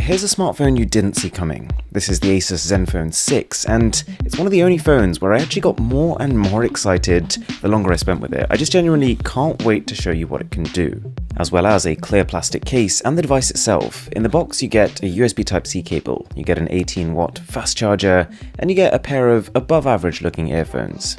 here's a smartphone you didn't see coming. This is the Asus Zenfone 6, and it's one of the only phones where I actually got more and more excited the longer I spent with it. I just genuinely can't wait to show you what it can do. As well as a clear plastic case and the device itself. In the box you get a USB Type-C cable, you get an 18-watt fast charger, and you get a pair of above average looking earphones.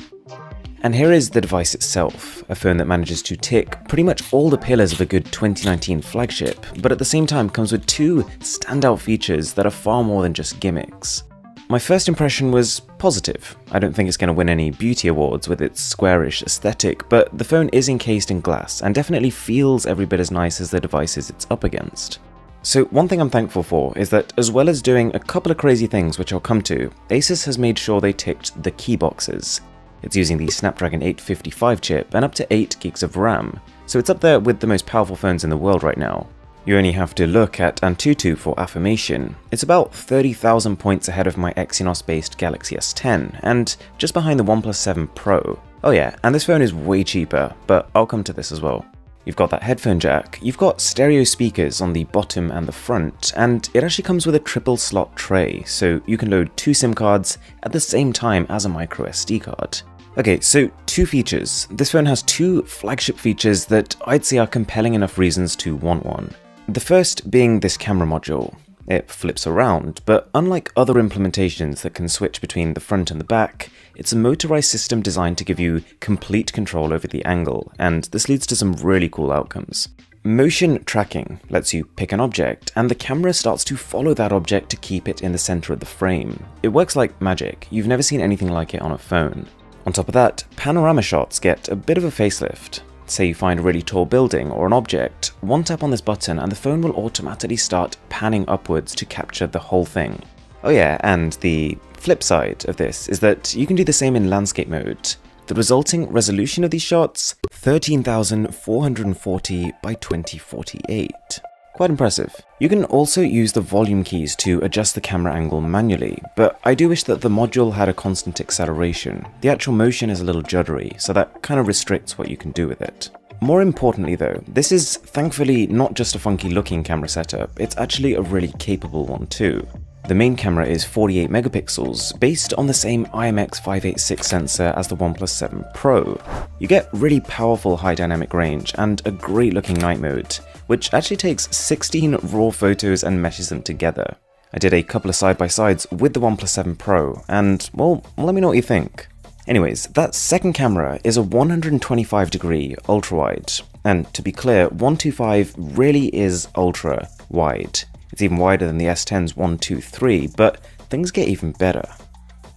And here is the device itself, a phone that manages to tick pretty much all the pillars of a good 2019 flagship, but at the same time comes with two standout features that are far more than just gimmicks. My first impression was positive. I don't think it's going to win any beauty awards with its squarish aesthetic, but the phone is encased in glass and definitely feels every bit as nice as the devices it's up against. So one thing I'm thankful for is that as well as doing a couple of crazy things which I'll come to, Asus has made sure they ticked the key boxes. It's using the Snapdragon 855 chip and up to 8 gigs of RAM, so it's up there with the most powerful phones in the world right now. You only have to look at Antutu for affirmation. It's about 30,000 points ahead of my Exynos-based Galaxy S10, and just behind the OnePlus 7 Pro. Oh yeah, and this phone is way cheaper, but I'll come to this as well. You've got that headphone jack, you've got stereo speakers on the bottom and the front, and it actually comes with a triple slot tray, so you can load 2 SIM cards at the same time as a micro SD card. Okay, so 2 features. This phone has 2 flagship features that I'd say are compelling enough reasons to want one. The first being this camera module. It flips around, but unlike other implementations that can switch between the front and the back, it's a motorized system designed to give you complete control over the angle, and this leads to some really cool outcomes. Motion tracking lets you pick an object, and the camera starts to follow that object to keep it in the center of the frame. It works like magic. You've never seen anything like it on a phone. On top of that, panorama shots get a bit of a facelift. Say you find a really tall building or an object, one tap on this button and the phone will automatically start panning upwards to capture the whole thing. Oh yeah, and the flip side of this is that you can do the same in landscape mode. The resulting resolution of these shots, 13,440 by 2048. Quite impressive. You can also use the volume keys to adjust the camera angle manually, but I do wish that the module had a constant acceleration. The actual motion is a little juddery, so that kind of restricts what you can do with it. More importantly though, this is thankfully not just a funky looking camera setup, it's actually a really capable one too. The main camera is 48 megapixels, based on the same IMX586 sensor as the OnePlus 7 Pro. You get really powerful high dynamic range and a great looking night mode, which actually takes 16 raw photos and meshes them together. I did a couple of side-by-sides with the OnePlus 7 Pro, and well, let me know what you think. Anyways, that second camera is a 125 degree ultra-wide, and to be clear, 125 really is ultra-wide. It's even wider than the S10's 123, but things get even better.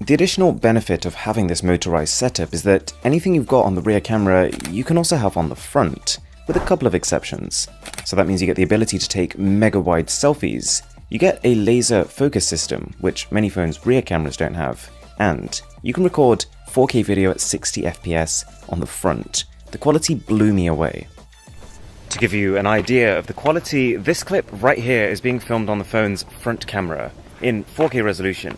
The additional benefit of having this motorized setup is that anything you've got on the rear camera, you can also have on the front, with a couple of exceptions. So that means you get the ability to take mega wide selfies, you get a laser focus system, which many phones' rear cameras don't have, and you can record 4K video at 60 FPS on the front. The quality blew me away. To give you an idea of the quality, this clip right here is being filmed on the phone's front camera in 4K resolution.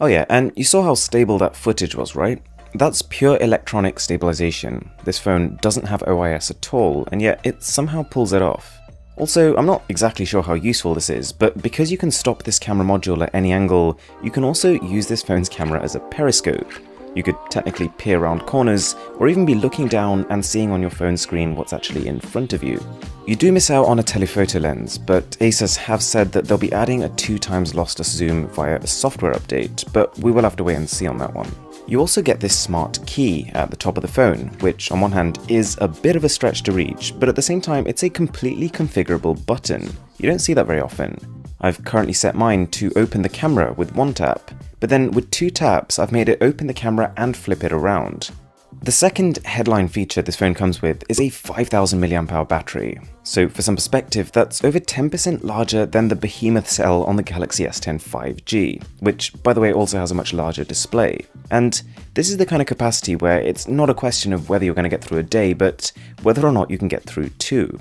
Oh yeah, and you saw how stable that footage was, right? That's pure electronic stabilization. This phone doesn't have OIS at all, and yet it somehow pulls it off. Also, I'm not exactly sure how useful this is, but because you can stop this camera module at any angle, you can also use this phone's camera as a periscope. You could technically peer around corners, or even be looking down and seeing on your phone screen what's actually in front of you. You do miss out on a telephoto lens, but Asus have said that they'll be adding a 2x lossless zoom via a software update, but we will have to wait and see on that one. You also get this smart key at the top of the phone, which on one hand is a bit of a stretch to reach, but at the same time it's a completely configurable button. You don't see that very often. I've currently set mine to open the camera with 1 tap, but then with 2 taps I've made it open the camera and flip it around. The second headline feature this phone comes with is a 5000 mAh battery. So for some perspective, that's over 10% larger than the behemoth cell on the Galaxy S10 5G, which by the way also has a much larger display. And this is the kind of capacity where it's not a question of whether you're going to get through a day, but whether or not you can get through 2.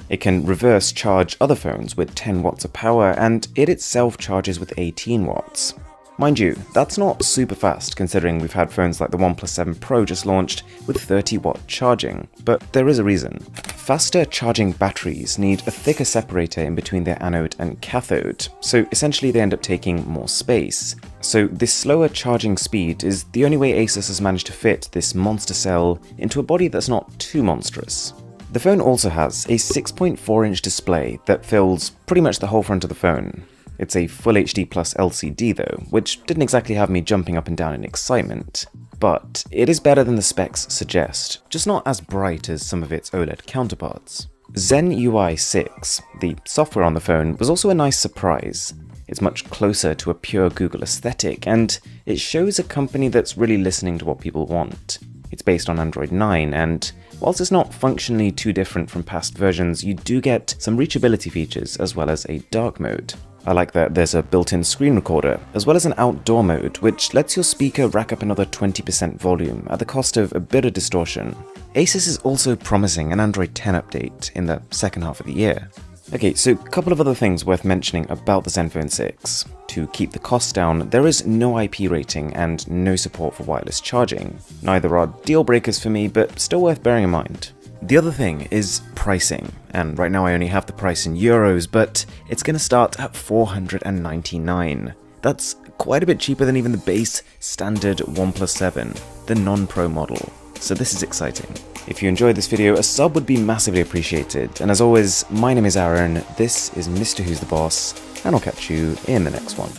It can reverse charge other phones with 10 watts of power, and it itself charges with 18 watts. Mind you, that's not super fast considering we've had phones like the OnePlus 7 Pro just launched with 30-watt charging, but there is a reason. Faster charging batteries need a thicker separator in between their anode and cathode, so essentially they end up taking more space. So this slower charging speed is the only way Asus has managed to fit this monster cell into a body that's not too monstrous. The phone also has a 6.4-inch display that fills pretty much the whole front of the phone. It's a Full HD Plus LCD though, which didn't exactly have me jumping up and down in excitement. But it is better than the specs suggest, just not as bright as some of its OLED counterparts. Zen UI 6, the software on the phone, was also a nice surprise. It's much closer to a pure Google aesthetic, and it shows a company that's really listening to what people want. It's based on Android 9, and whilst it's not functionally too different from past versions, you do get some reachability features as well as a dark mode. I like that there's a built-in screen recorder, as well as an outdoor mode, which lets your speaker rack up another 20% volume at the cost of a bit of distortion. Asus is also promising an Android 10 update in the second half of the year. Okay, so a couple of other things worth mentioning about the Zenfone 6. To keep the costs down, there is no IP rating and no support for wireless charging. Neither are deal breakers for me, but still worth bearing in mind. The other thing is pricing, and right now I only have the price in euros, but it's going to start at $499. That's quite a bit cheaper than even the base standard OnePlus 7, the non-Pro model, so this is exciting. If you enjoyed this video, a sub would be massively appreciated, and as always, my name is Aaron, this is Mr. Who's the Boss, and I'll catch you in the next one.